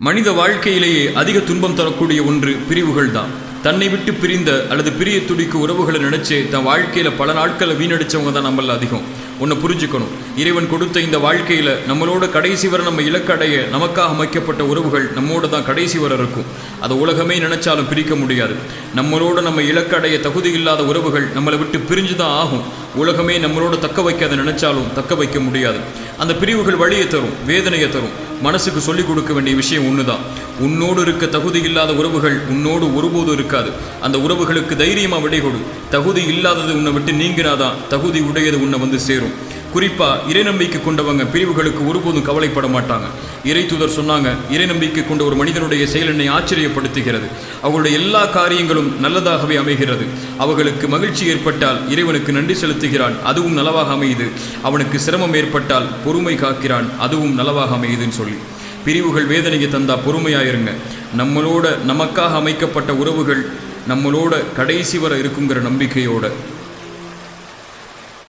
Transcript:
மனித வாழ்க்கையிலேயே அதிக துன்பம் தரக்கூடிய ஒன்று பிரிவுகள் தான். தன்னை விட்டு பிரிந்த அல்லது பிரிய துடிக்கு உறவுகளை நினைச்சு தன் வாழ்க்கையில் பல நாட்களை வீணடித்தவங்க தான் நம்மள அதிகம். ஒன்று புரிஞ்சுக்கணும், இறைவன் கொடுத்த இந்த வாழ்க்கையில் நம்மளோட கடைசி வரை நம்ம இலக்கடைய நமக்காக அமைக்கப்பட்ட உறவுகள் நம்மோட தான் கடைசி வரை இருக்கும். அதை உலகமே நினைச்சாலும் பிரிக்க முடியாது. நம்மளோட நம்ம இலக்கடைய தகுதி இல்லாத உறவுகள் நம்மளை விட்டு பிரிஞ்சு தான் ஆகும். உலகமே நம்மளோட தக்க வைக்காத நினைச்சாலும் தக்க வைக்க முடியாது. அந்த பிரிவுகள் வழியை தரும், வேதனையை தரும். மனசுக்கு சொல்லிக் கொடுக்க வேண்டிய விஷயம் ஒன்று தான், உன்னோடு இருக்க தகுதி இல்லாத உறவுகள் உன்னோடு ஒருபோதும் இருக்காது. அந்த உறவுகளுக்கு தைரியமாக விடை கொடு. தகுதி இல்லாதது உன்னை விட்டு நீங்கினாதான் தகுதி உடையது உன்னை வந்து சேரும். குறிப்பாக இறை நம்பிக்கை கொண்டவங்க பிரிவுகளுக்கு ஒருபோதும் கவலைப்பட மாட்டாங்க. இறை தூதர் சொன்னாங்க, இறை நம்பிக்கை கொண்ட ஒரு மனிதனுடைய செயல் என்னை ஆச்சரியப்படுத்துகிறது. அவர்களுடைய எல்லா காரியங்களும் நல்லதாகவே அமைகிறது. அவர்களுக்கு மகிழ்ச்சி ஏற்பட்டால் இறைவனுக்கு நன்றி செலுத்துகிறான், அதுவும் நலவாக அமையுது. அவனுக்கு சிரமம் ஏற்பட்டால் பொறுமை காக்கிறான், அதுவும் நலவாக அமையுதுன்னு சொல்லி பிரிவுகள் வேதனையை தந்தா பொறுமையாயிருங்க. நம்மளோட நமக்காக அமைக்கப்பட்ட உறவுகள் நம்மளோட கடைசி வரை இருக்குங்கிற நம்பிக்கையோட